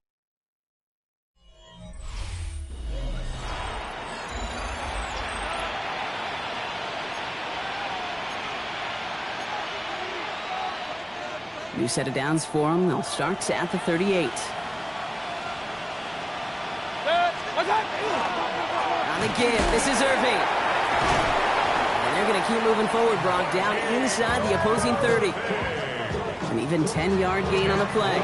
New set of downs for them. They'll start at the 38. On the give, this is Irving. And they're going to keep moving forward, Brock, down inside the opposing 30. An even 10-yard gain on the play.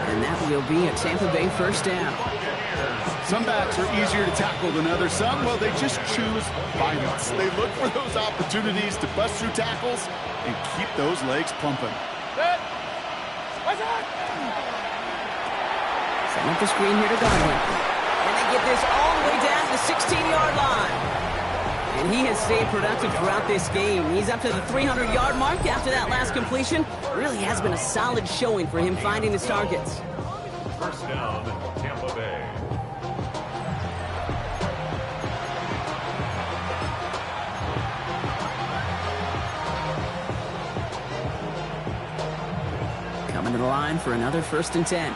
And that will be a Tampa Bay first down. Some backs are easier to tackle than others. Some, well, they just choose violence. They look for those opportunities to bust through tackles and keep those legs pumping. Setting up the screen here to Godwin. And they get this all the way down to the 16-yard line. And he has stayed productive throughout this game. He's up to the 300-yard mark after that last completion. Really has been a solid showing for him finding his targets. First down, Tampa Bay. Coming to the line for another 1st and 10.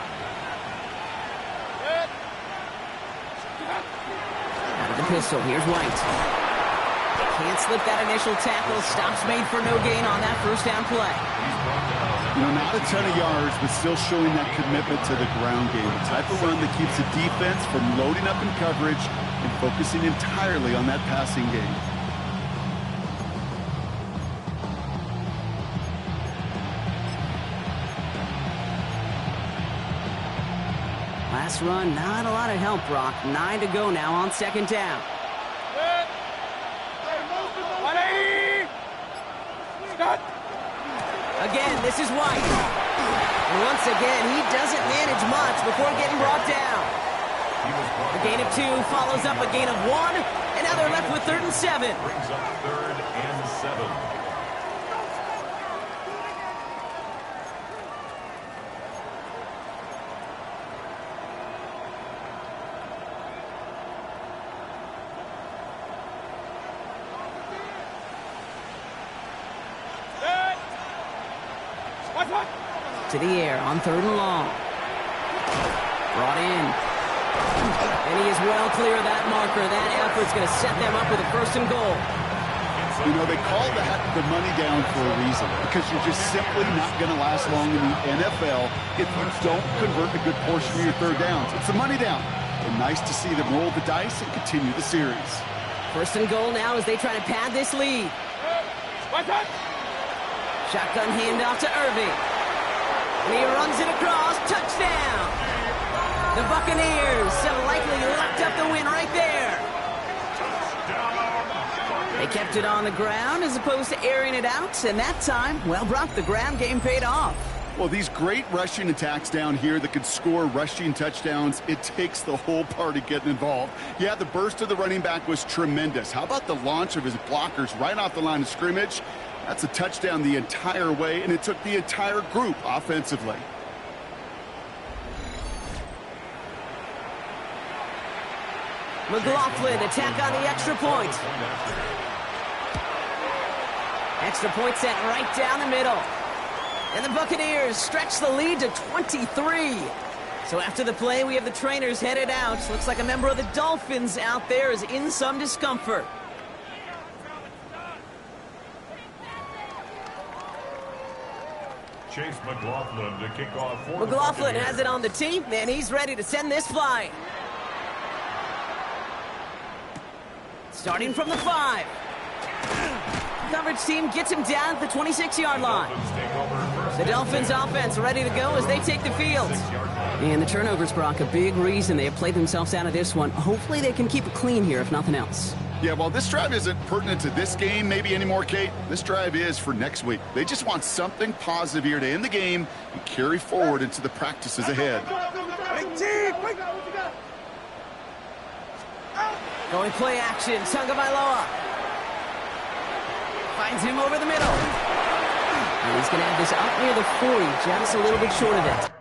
Out of the pistol, here's White. Can't slip that initial tackle. Stops made for no gain on that 1st down play. Not a ton of yards, but still showing that commitment to the ground game. The type of run that keeps the defense from loading up in coverage and focusing entirely on that passing game. Last run, not a lot of help, Brock. 9 to go now on 2nd down. Again, this is White. And once again, he doesn't manage much before getting brought down. A gain of 2 follows up a gain of 1, and now they're left with 3rd and 7. Brings up 3rd and 7. To the air on 3rd and long. Brought in. And he is well clear of that marker. That effort's going to set them up with a 1st and goal. They call that the money down for a reason, because you're just simply not going to last long in the NFL if you don't convert a good portion of your 3rd downs. It's the money down. And nice to see them roll the dice and continue the series. 1st and goal now as they try to pad this lead. Shotgun handoff to Irving. And he runs it across. Touchdown! The Buccaneers have likely locked up the win right there. They kept it on the ground as opposed to airing it out. And that time, well, Brock, the ground game paid off. Well, these great rushing attacks down here that could score rushing touchdowns, it takes the whole party getting involved. Yeah, the burst of the running back was tremendous. How about the launch of his blockers right off the line of scrimmage? That's a touchdown the entire way, and it took the entire group offensively. McLaughlin attack on the extra point. Extra point sent right down the middle. And the Buccaneers stretch the lead to 23. So after the play, we have the trainers headed out. Looks like a member of the Dolphins out there is in some discomfort. Chase McLaughlin to kick off for McLaughlin has it on the tee, and he's ready to send this flying. Starting from the 5. Coverage team gets him down at the 26-yard line. The Dolphins offense ready to go as they take the field. And the turnovers, Brock, a big reason they have played themselves out of this one. Hopefully they can keep it clean here, if nothing else. Yeah, while this drive isn't pertinent to this game maybe anymore, Kate, this drive is for next week. They just want something positive here to end the game and carry forward into the practices ahead. Going play action, Tagovailoa. Finds him over the middle. And he's going to have this up near the 40, just a little bit short of it.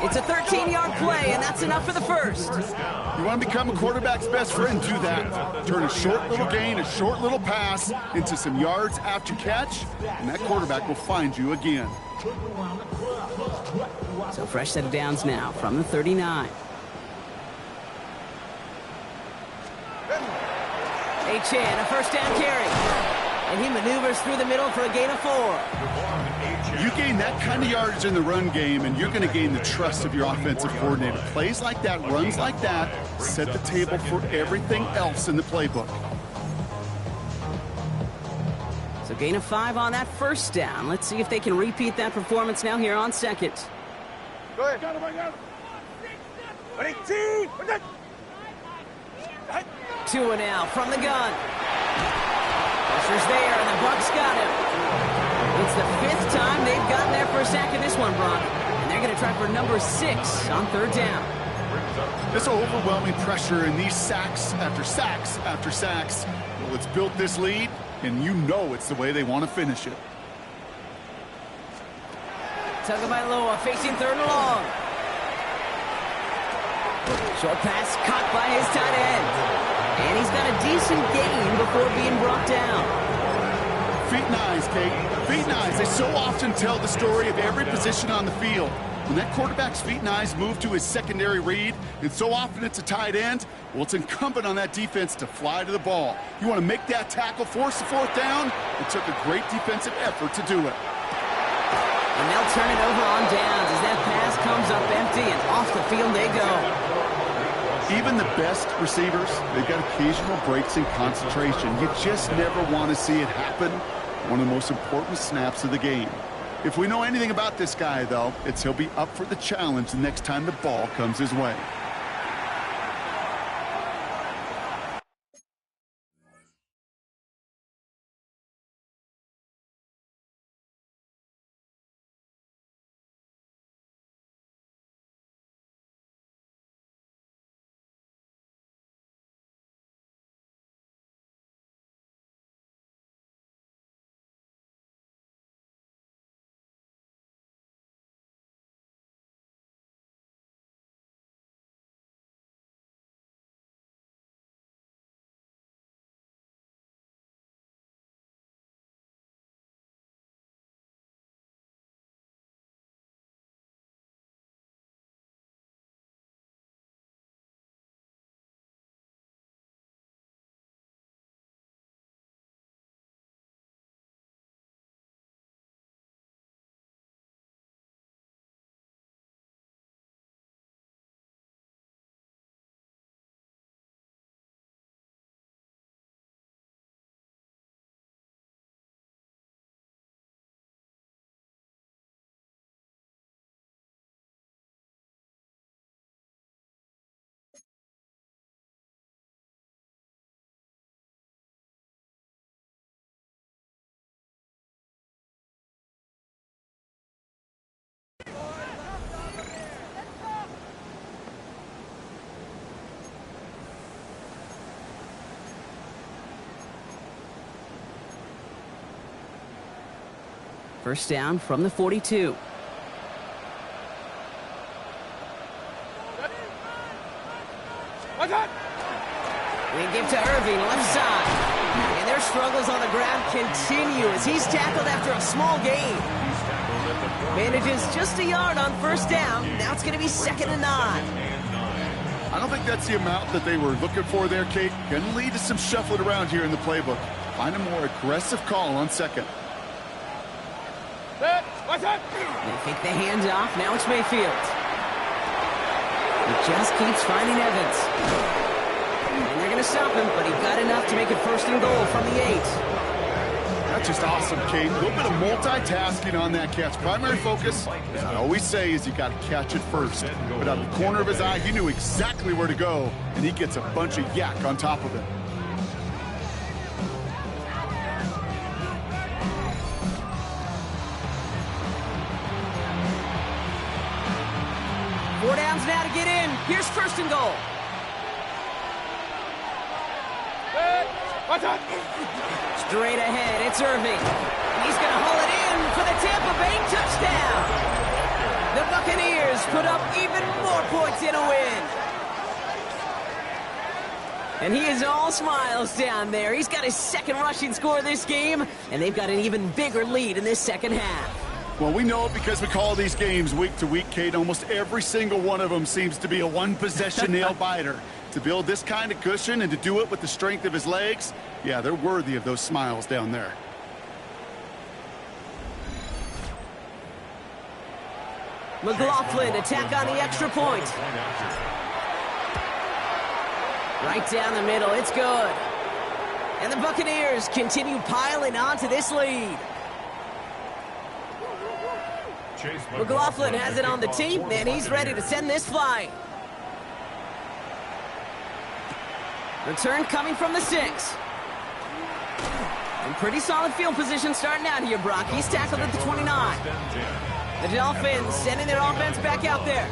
It's a 13-yard play, and that's enough for the first. You want to become a quarterback's best friend, do that. Turn a short little gain, a short little pass into some yards after catch, and that quarterback will find you again. So fresh set of downs now from the 39. A first down carry. And he maneuvers through the middle for a gain of 4. You gain that kind of yardage in the run game, and you're going to gain the trust of your offensive coordinator. Plays like that, runs like that, set the table for everything else in the playbook. So gain of 5 on that first down. Let's see if they can repeat that performance now here on second. Go ahead. Got him. 2 and out from the gun. Pressure's there, and the Bucs got him. It's the 5th time they've gotten their first sack in this one, Brock. And they're going to try for number 6 on 3rd down. This overwhelming pressure and these sacks after sacks after sacks. Well, it's built this lead, and you know it's the way they want to finish it. Tagovailoa facing 3rd and long. Short pass caught by his tight end. And he's got a decent gain before being brought down. Feet and eyes, Kate. Feet and eyes. They so often tell the story of every position on the field. When that quarterback's feet and eyes move to his secondary read, and so often it's a tight end, well, it's incumbent on that defense to fly to the ball. You want to make that tackle, force the 4th down. It took a great defensive effort to do it. And they'll turn it over on downs as that pass comes up empty, and off the field they go. Even the best receivers, they've got occasional breaks in concentration. You just never want to see it happen. One of the most important snaps of the game. If we know anything about this guy, though, it's he'll be up for the challenge the next time the ball comes his way. First down from the 42. We give to Irving, left side. And their struggles on the ground continue as he's tackled after a small gain. Manages just a yard on first down. Now it's going to be 2nd and 9. I don't think that's the amount that they were looking for there, Kate. Going to lead to some shuffling around here in the playbook. Find a more aggressive call on 2nd. They fake the handoff. Now it's Mayfield. He just keeps finding Evans. And they're going to stop him, but he got enough to make it 1st and goal from the 8. That's just awesome, Kate. A little bit of multitasking on that catch. Primary focus, as I always say, is you got to catch it first. But out of the corner of his eye, he knew exactly where to go, and he gets a bunch of yak on top of it. Four downs now to get in. Here's 1st and goal. Straight ahead, it's Irving. He's going to haul it in for the Tampa Bay touchdown. The Dolphins put up even more points in a win. And he is all smiles down there. He's got his second rushing score this game, and they've got an even bigger lead in this second half. Well, we know it because we call these games week to week, Kate. Almost every single one of them seems to be a one-possession nail-biter. To build this kind of cushion and to do it with the strength of his legs, yeah, they're worthy of those smiles down there. McLaughlin attack on the extra point. Right down the middle, it's good. And the Buccaneers continue piling onto this lead. McLaughlin has it on the tee, and he's ready to send this flying. Return coming from the 6. And pretty solid field position starting out here, Brock. He's tackled at the 29. The Dolphins sending their offense back out there.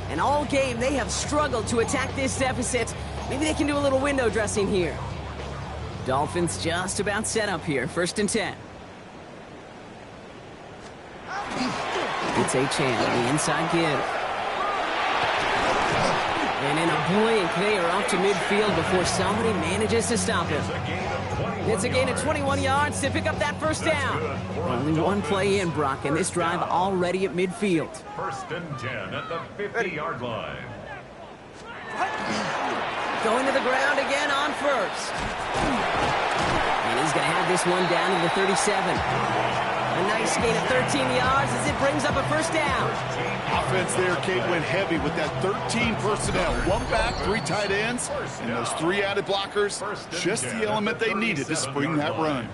And all game, they have struggled to attack this deficit. Maybe they can do a little window dressing here. Dolphins just about set up here. 1st and 10. It's Achane on the inside give. And in a blink, they are off to midfield before somebody manages to stop him. It's a gain of 21 yards to pick up that first down. Only one play in, Brock, and this drive already at midfield. 1st and 10 at the 50-yard line. Going to the ground again on 1st. And he's going to have this one down to the 37. A nice gain of 13 yards as it brings up a 1st down. Offense there, Kate, went heavy with that 13 personnel. 1 back, 3 tight ends, and those 3 added blockers. Just the element they needed to spring that run.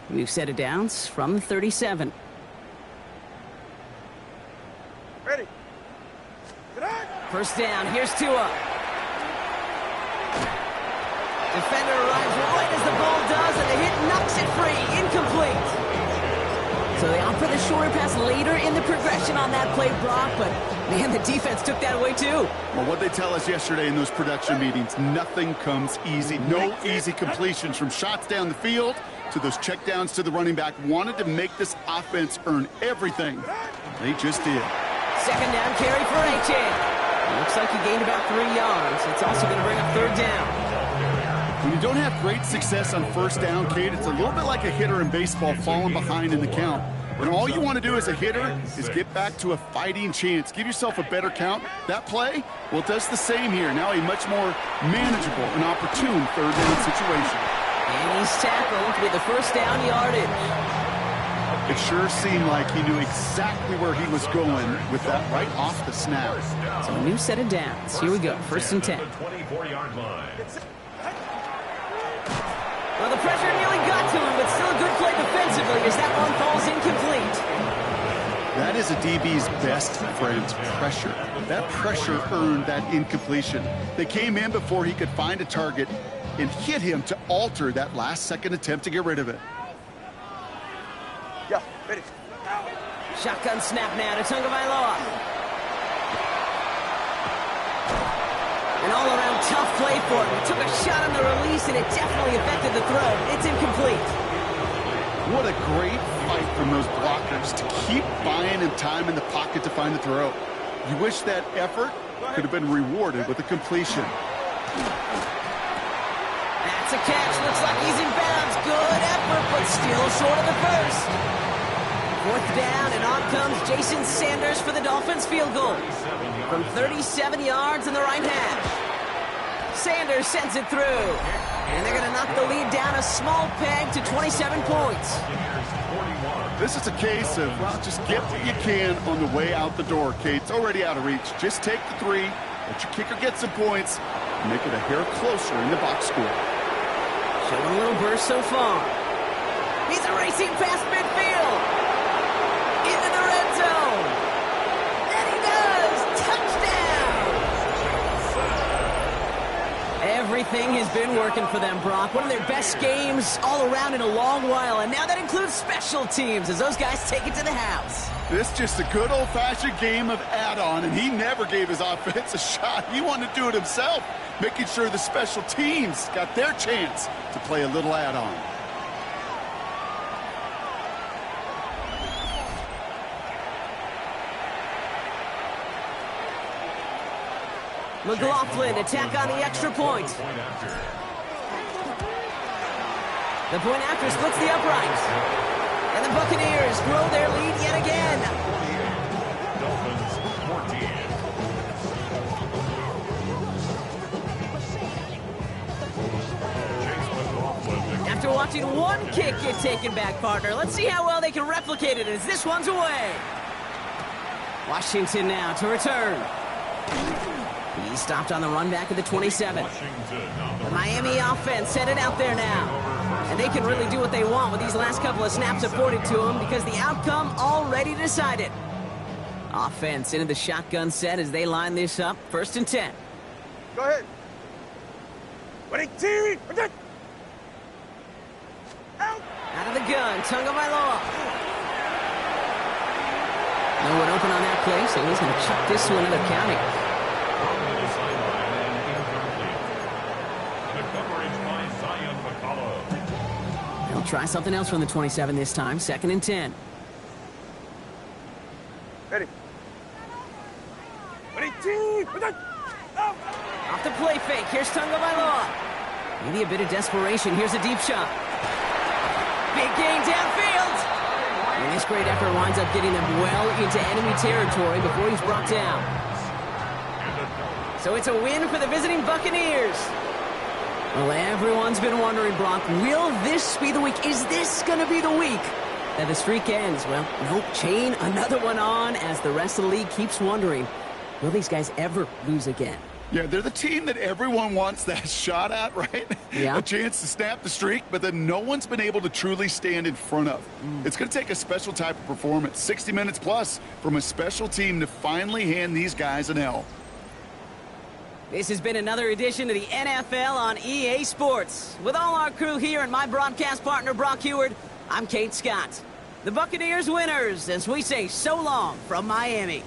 We've set it downs from the 37. Ready. 1st down, here's Tua. Defender arrives right as the ball does, and the hit knocks it free. Incomplete. So they opt for the shorter pass later in the progression on that play, Brock, but, man, the defense took that away, too. Well, what they tell us yesterday in those production meetings, nothing comes easy. No easy completions from shots down the field to those checkdowns to the running back. Wanted to make this offense earn everything. They just did. 2nd down carry for Achane. Looks like he gained about 3 yards. It's also going to bring up 3rd down. When you don't have great success on 1st down, Kate, it's a little bit like a hitter in baseball falling behind in the count. And all you want to do as a hitter is get back to a fighting chance. Give yourself a better count. That play, well, it does the same here. Now a much more manageable and opportune 3rd down situation. And he's tackled with the 1st down yardage. It sure seemed like he knew exactly where he was going with that right off the snap. So a new set of downs. Here we go, 1st and 10. 24-yard line. Well, the pressure nearly got to him, but still a good play defensively as that one falls incomplete. That is a DB's best friend, pressure. That pressure earned that incompletion. They came in before he could find a target and hit him to alter that last-second attempt to get rid of it. Yeah, ready. Shotgun snap now to Tagovailoa. An all-around tough play for him. He took a shot on the release, and it definitely affected the throw. It's incomplete. What a great fight from those blockers to keep buying him time in the pocket to find the throw. You wish that effort could have been rewarded with a completion. That's a catch. Looks like he's in bounds. Good effort, but still short of the 1st. 4th down, and on comes Jason Sanders for the Dolphins field goal. From 37 yards in the right half. Sanders sends it through. And they're going to knock the lead down a small peg to 27 points. This is a case of, well, just get what you can on the way out the door, Kate. It's already out of reach. Just take the 3, let your kicker get some points, and make it a hair closer in the box score. Showing a little burst so far. He's racing past midfield. Into the red zone. And he does. Touchdown. Everything has been working for them, Brock. One of their best games all around in a long while. And now that includes special teams as those guys take it to the house. This just a good old-fashioned game of add-on, and he never gave his offense a shot. He wanted to do it himself, making sure the special teams got their chance to play a little add-on. McLaughlin attack on the extra point. The point after splits the uprights. And the Buccaneers grow their lead yet again. Dolphins 14. After watching one kick get taken back, partner, let's see how well they can replicate it as this one's away. Washington now to return. He stopped on the run back at the 27. The Miami offense set it out there now. And they can really do what they want with these last couple of snaps afforded to them because the outcome already decided. Offense into the shotgun set as they line this up. 1st and 10. Go ahead. Out. Out of the gun, Tagovailoa. No one open on that play, so he's going to chuck this to another county. They'll try something else from the 27 this time. 2nd and 10. Ready. Off the play fake. Here's Tagovailoa. Maybe a bit of desperation. Here's a deep shot. Big gain downfield. And this great effort winds up getting them well into enemy territory before he's brought down. So it's a win for the visiting Buccaneers. Well, everyone's been wondering, Brock, will this be the week? Is this going to be the week that the streak ends? Well, nope, chain another one on as the rest of the league keeps wondering, will these guys ever lose again? Yeah, they're the team that everyone wants that shot at, right? Yeah. A chance to snap the streak, but then no one's been able to truly stand in front of. It's going to take a special type of performance, 60 minutes plus, from a special team to finally hand these guys an L. This has been another edition of the NFL on EA Sports. With all our crew here and my broadcast partner, Brock Heward, I'm Kate Scott. The Buccaneers winners, as we say so long from Miami.